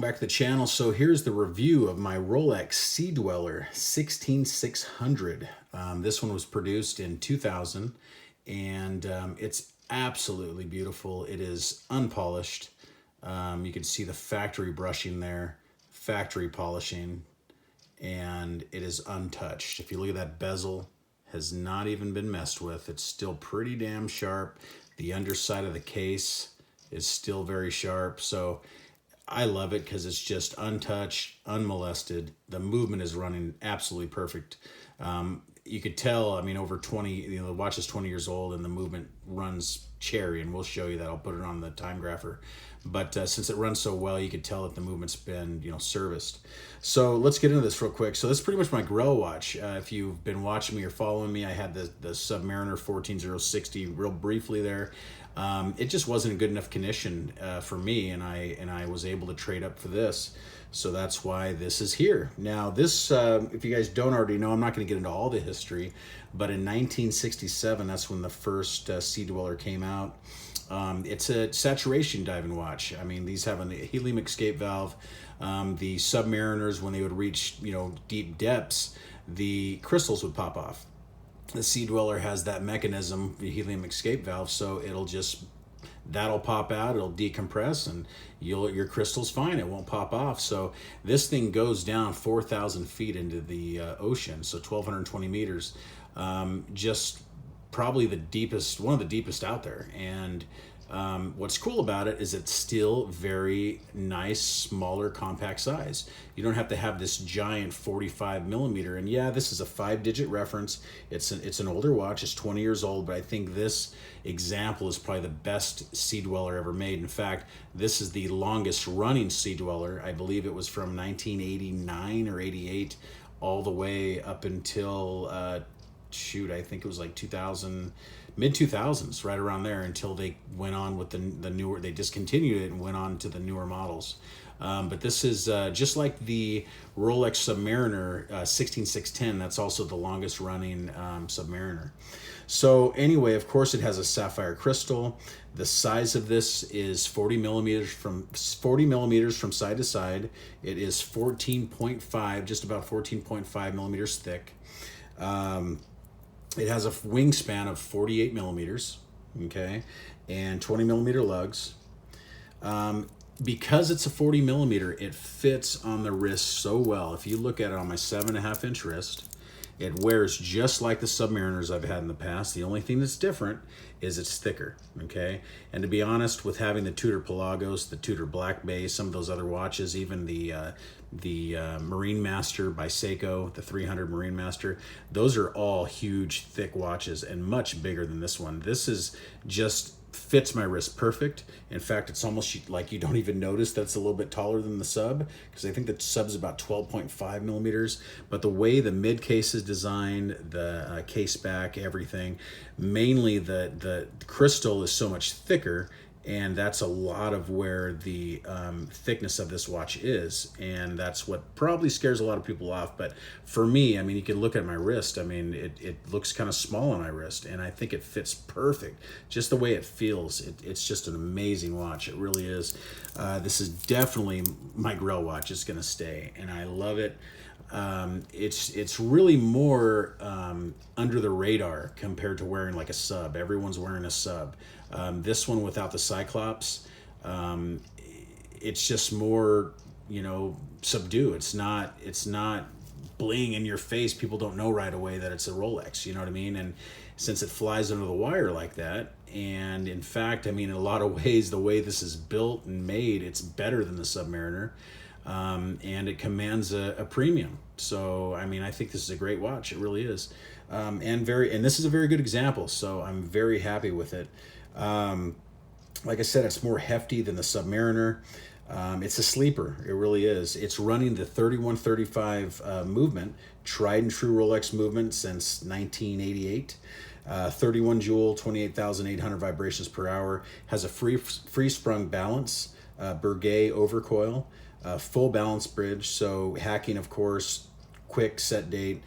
Back to the channel. So here's the review of my Rolex Sea Dweller 16600. This one was produced in 2000, and it's absolutely beautiful. It is unpolished. You can see the factory brushing there, factory polishing, and it is untouched. If you look at that bezel, has not even been messed with. It's still pretty damn sharp. The underside of the case is still very sharp. So I love it because it's just untouched, unmolested. The movement is running absolutely perfect. You could tell, I mean, over 20, the watch is 20 years old and the movement runs cherry, and we'll show you that. I'll put it on the time grapher. But since it runs so well, you could tell that the movement's been, serviced. So let's get into this real quick. So that's pretty much my Grell watch. If you've been watching me or following me, I had the Submariner 14060 real briefly there. It just wasn't in good enough condition for me, and I was able to trade up for this. So that's why this is here. Now this, if you guys don't already know, I'm not going to get into all the history, but in 1967, that's when the first Sea Dweller came out. It's a saturation diving watch. I mean, these have a helium escape valve. The Submariners, when they would reach, deep depths, the crystals would pop off. The Sea Dweller has that mechanism, the helium escape valve, so that'll pop out, it'll decompress, and your crystal's fine. It won't pop off. So this thing goes down 4,000 feet into the ocean, so 1,220 meters. Just probably one of the deepest out there. And what's cool about it is it's still very nice, smaller, compact size. You don't have to have this giant 45 millimeter. And yeah, this is a 5-digit reference. It's an older watch. It's 20 years old, but I think this example is probably the best Sea Dweller ever made. In fact, this is the longest running Sea Dweller. I believe it was from 1989 or 88 all the way up until I think it was like 2000, mid 2000s, right around there, until they went on with the newer, they discontinued it and went on to the newer models. But this is just like the Rolex Submariner 16610. That's also the longest running Submariner. So anyway, of course, it has a sapphire crystal. The size of this is 40 millimeters from side to side. It is 14.5, just about 14.5 millimeters thick. It has a wingspan of 48 millimeters, okay, and 20 millimeter lugs. Because it's a 40 millimeter, it fits on the wrist so well. If you look at it on my 7.5 inch wrist, it wears just like the Submariners I've had in the past. The only thing that's different is it's thicker, okay? And to be honest, with having the Tudor Pelagos, the Tudor Black Bay, some of those other watches, even the Marine Master by Seiko, the 300 Marine Master, those are all huge, thick watches and much bigger than this one. This is just fits my wrist perfect. In fact, it's almost like you don't even notice that's a little bit taller than the Sub, because I think the Sub is about 12.5 millimeters. But the way the mid case is designed, the case back, everything, mainly the crystal is so much thicker, and that's a lot of where the thickness of this watch is, and that's what probably scares a lot of people off. But for me, I mean, you can look at my wrist. I mean, it looks kind of small on my wrist, and I think it fits perfect. Just the way it feels, it's just an amazing watch. It really is. This is definitely my Grell watch. It's gonna stay, and I love it. It's really more under the radar compared to wearing like a Sub. Everyone's wearing a Sub. This one without the Cyclops, it's just more, subdued. It's not bling in your face. People don't know right away that it's a Rolex, you know what I mean? And since it flies under the wire like that, and in fact, I mean, in a lot of ways, the way this is built and made, it's better than the Submariner. And it commands a premium. So, I mean, I think this is a great watch. It really is. And this is a very good example. So I'm very happy with it. Like I said, it's more hefty than the Submariner. It's a sleeper. It really is. It's running the 3135 movement, tried and true Rolex movement since 1988. 31 joule, 28,800 vibrations per hour. Has a free sprung balance, Breguet overcoil. Full balance bridge, so hacking, of course, quick set date.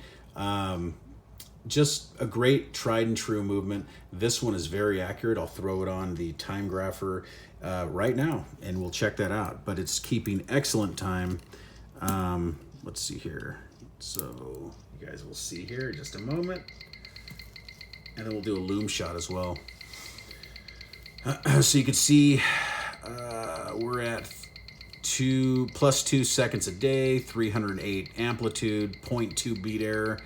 just a great tried and true movement. This one is very accurate. I'll throw it on the time grapher right now and we'll check that out. But it's keeping excellent time. Let's see here. So you guys will see here in just a moment. And then we'll do a loom shot as well. So you can see we're at plus 2 seconds a day, 308 amplitude, 0.2 beat error.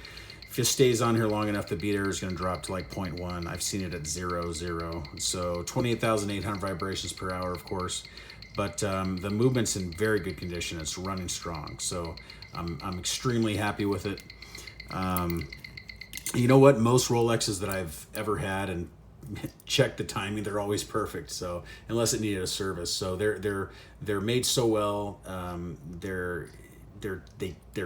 If it stays on here long enough, the beat error is going to drop to like 0.1. I've seen it at 0, 0. So 28,800 vibrations per hour, of course. But the movement's in very good condition. It's running strong. So I'm extremely happy with it. You know what? Most Rolexes that I've ever had and check the timing, they're always perfect. So unless it needed a service, so they're made so well. They're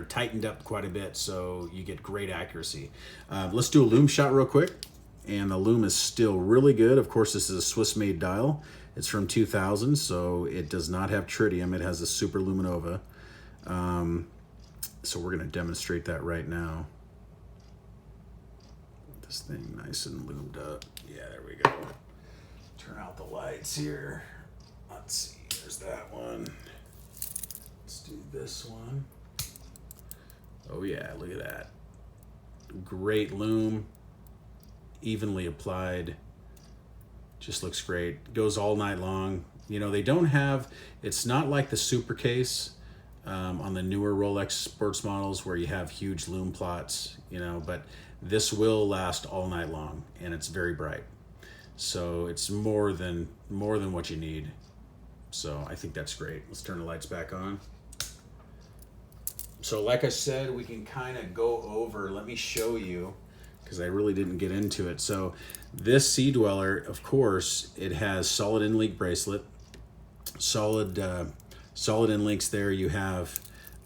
tightened up quite a bit, so you get great accuracy. Let's do a loom shot real quick, and the loom is still really good. Of course, this is a Swiss-made dial. It's from 2000, so it does not have tritium. It has a super luminova. So we're going to demonstrate that right now. This thing nice and loomed up. Yeah, there we go. Turn out the lights here. Let's see, there's that one. Let's do this one. Oh yeah, look at that. Great loom, evenly applied. Just looks great. Goes all night long. You know, they don't have, it's not like the super case on the newer Rolex sports models where you have huge loom plots, you know, but this will last all night long and it's very bright. So it's more than what you need. So I think that's great. Let's turn the lights back on. So like I said, we can kind of go over, let me show you, because I really didn't get into it. So this Sea Dweller, of course, it has solid in-link bracelet, solid in links there. You have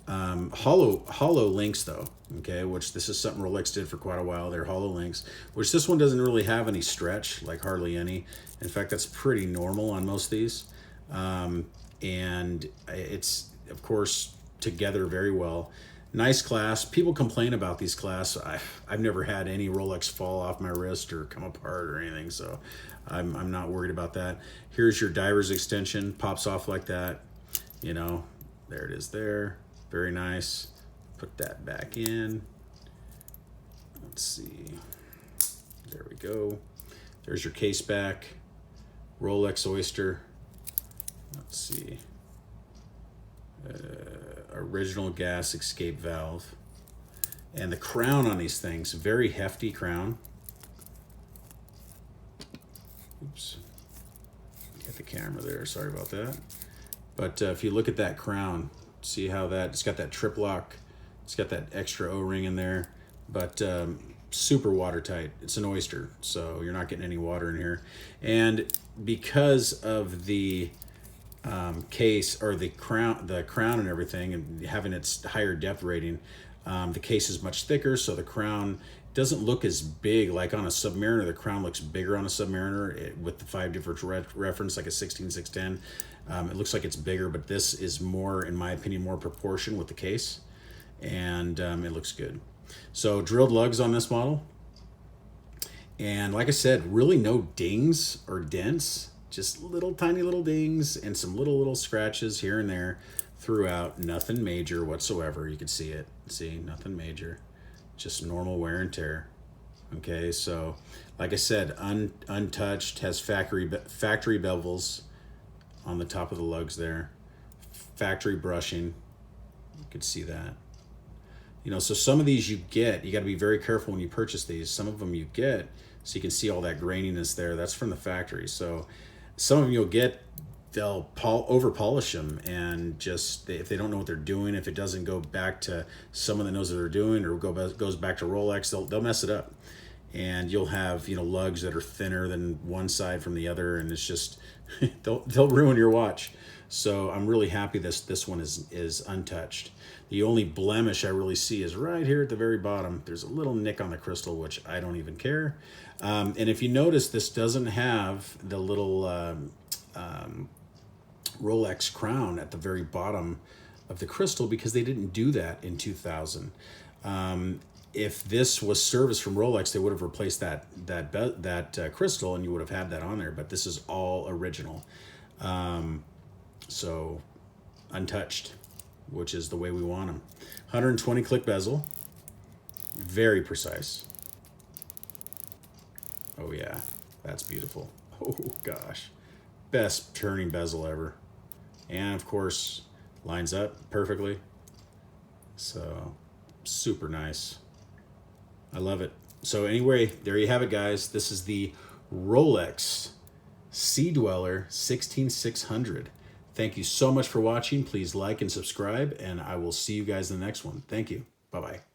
hollow links though, okay, which this is something Rolex did for quite a while. They're hollow links, which this one doesn't really have any stretch, like hardly any. In fact, that's pretty normal on most of these. And it's, of course, together very well. Nice clasp. People complain about these clasps. I've never had any Rolex fall off my wrist or come apart or anything, so I'm not worried about that. Here's your diver's extension, pops off like that. You know, there it is there. Very nice. Put that back in. Let's see. There we go. There's your case back. Rolex Oyster. Let's see. Original gas escape valve. And the crown on these things, very hefty crown. Oops. Get the camera there, sorry about that. But if you look at that crown, see how that, it's got that trip lock, it's got that extra O-ring in there, but super watertight. It's an Oyster, so you're not getting any water in here. And because of the case, or the crown and everything, and having its higher depth rating, the case is much thicker, so the crown doesn't look as big. Like on a Submariner, the crown looks bigger on a Submariner with the 5 different reference, like a 16-610. It looks like it's bigger, but this is more, in my opinion, more proportion with the case, and it looks good. So drilled lugs on this model, and like I said, really no dings or dents, just little tiny little dings and some little scratches here and there throughout. Nothing major whatsoever. You can see it. See, nothing major, just normal wear and tear. Okay, so like I said, untouched, has factory bevels on the top of the lugs there, factory brushing. You could see that. You know, so some of these you got to be very careful when you purchase these. Some of them you get, so you can see all that graininess there. That's from the factory. So some of them you'll get, they'll over polish them, and just, if they don't know what they're doing, if it doesn't go back to someone that knows what they're doing, or goes back to Rolex, they'll mess it up. And you'll have, you know, lugs that are thinner than one side from the other, and it's just, they'll ruin your watch. So I'm really happy this one is untouched. The only blemish I really see is right here at the very bottom. There's a little nick on the crystal, which I don't even care. And if you notice, this doesn't have the little Rolex crown at the very bottom of the crystal, because they didn't do that in 2000. if this was service from Rolex, they would have replaced that crystal, and you would have had that on there. But this is all original, so untouched, which is the way we want them. 120 click bezel, very precise. Oh yeah, that's beautiful. Oh gosh, best turning bezel ever, and of course lines up perfectly. So super nice. I love it. So anyway, there you have it, guys. This is the Rolex Sea Dweller 16600. Thank you so much for watching. Please like and subscribe, and I will see you guys in the next one. Thank you. Bye-bye.